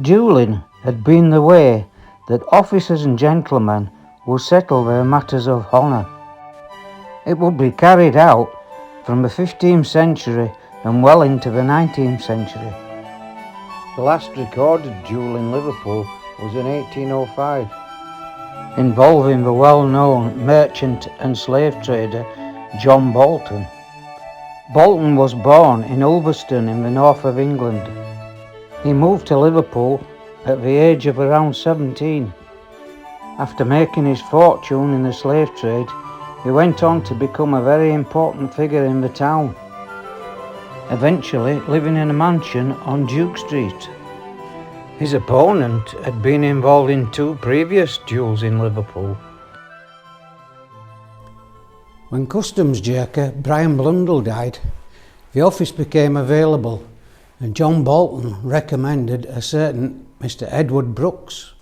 Dueling had been the way that officers and gentlemen would settle their matters of honour. It would be carried out from the 15th century and well into the 19th century. The last recorded duel in Liverpool was in 1805, involving the well-known merchant and slave trader John Bolton. Bolton was born in Ulverston in the north of England. He moved to Liverpool at the age of around 17. After making his fortune in the slave trade, he went on to become a very important figure in the town, eventually living in a mansion on Duke Street. His opponent had been involved in 2 previous duels in Liverpool. When customs jerker Brian Blundell died, the office became available and John Bolton recommended a certain Mr. Edward Brooks.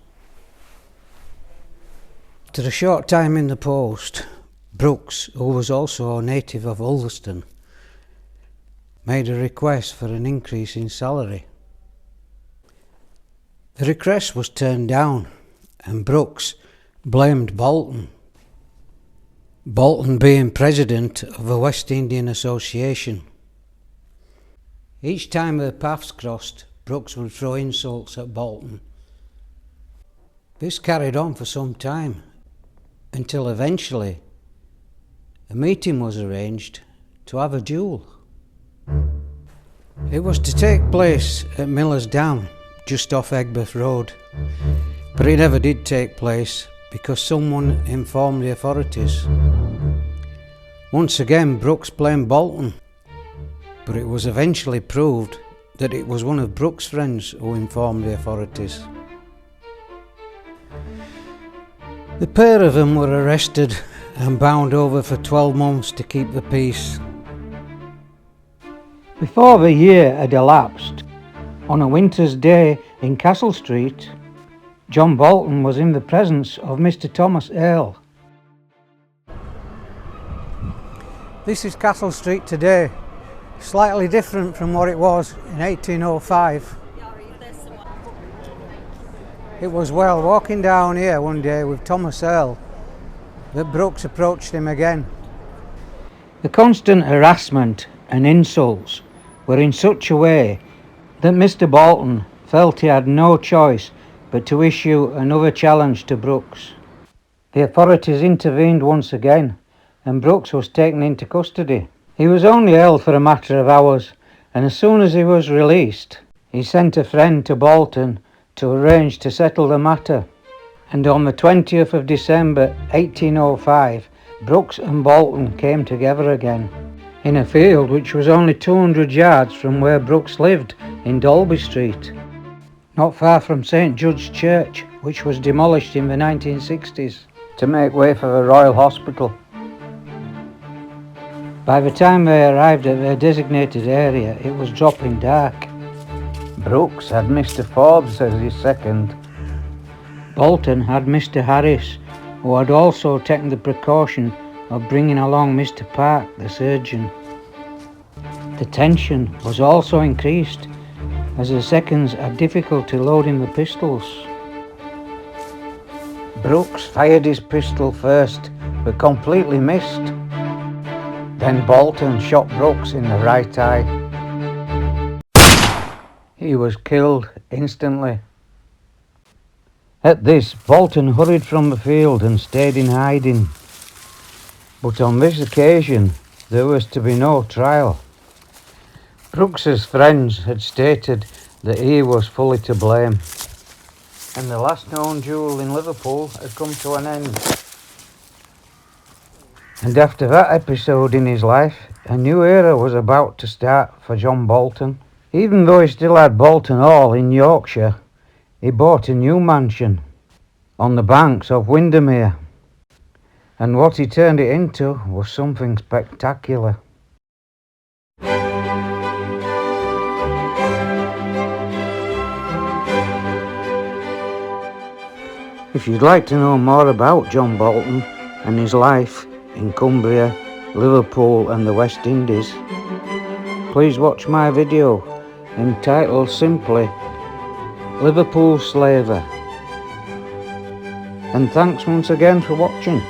After a short time in the post, Brooks, who was also a native of Ulverston, made a request for an increase in salary. The request was turned down and Brooks blamed Bolton. Bolton being president of the West Indian Association. Each time their paths crossed, Brooks would throw insults at Bolton. This carried on for some time, until eventually a meeting was arranged to have a duel. It was to take place at Miller's Dam, just off Egbert Road, but it never did take place because someone informed the authorities. Once again, Brooks blamed Bolton, but it was eventually proved that it was one of Brooks' friends who informed the authorities. The pair of them were arrested and bound over for 12 months to keep the peace. Before the year had elapsed, on a winter's day in Castle Street, John Bolton was in the presence of Mr. Thomas Earle. This is Castle Street today, slightly different from what it was in 1805. It was while walking down here one day with Thomas Earle that Brooks approached him again. The constant harassment and insults were in such a way that Mr. Bolton felt he had no choice but to issue another challenge to Brooks. The authorities intervened once again, and Brooks was taken into custody. He was only held for a matter of hours, and as soon as he was released, he sent a friend to Bolton to arrange to settle the matter. And on the 20th of December 1805, Brooks and Bolton came together again, in a field which was only 200 yards from where Brooks lived in Dolby Street, not far from St. Jude's Church, which was demolished in the 1960s to make way for the Royal Hospital. By the time they arrived at their designated area, it was dropping dark. Brooks had Mr. Forbes as his second. Bolton had Mr. Harris, who had also taken the precaution of bringing along Mr. Park, the surgeon. The tension was also increased as the seconds had difficulty loading the pistols. Brooks fired his pistol first, but completely missed. Then Bolton shot Brooks in the right eye. He was killed instantly. At this, Bolton hurried from the field and stayed in hiding. But on this occasion, there was to be no trial. Brooks's friends had stated that he was fully to blame, and the last known duel in Liverpool had come to an end. And after that episode in his life, a new era was about to start for John Bolton. Even though he still had Bolton Hall in Yorkshire, he bought a new mansion on the banks of Windermere, and what he turned it into was something spectacular. If you'd like to know more about John Bolton and his life in Cumbria, Liverpool and the West Indies, please watch my video entitled simply Liverpool slaver. And thanks once again for watching.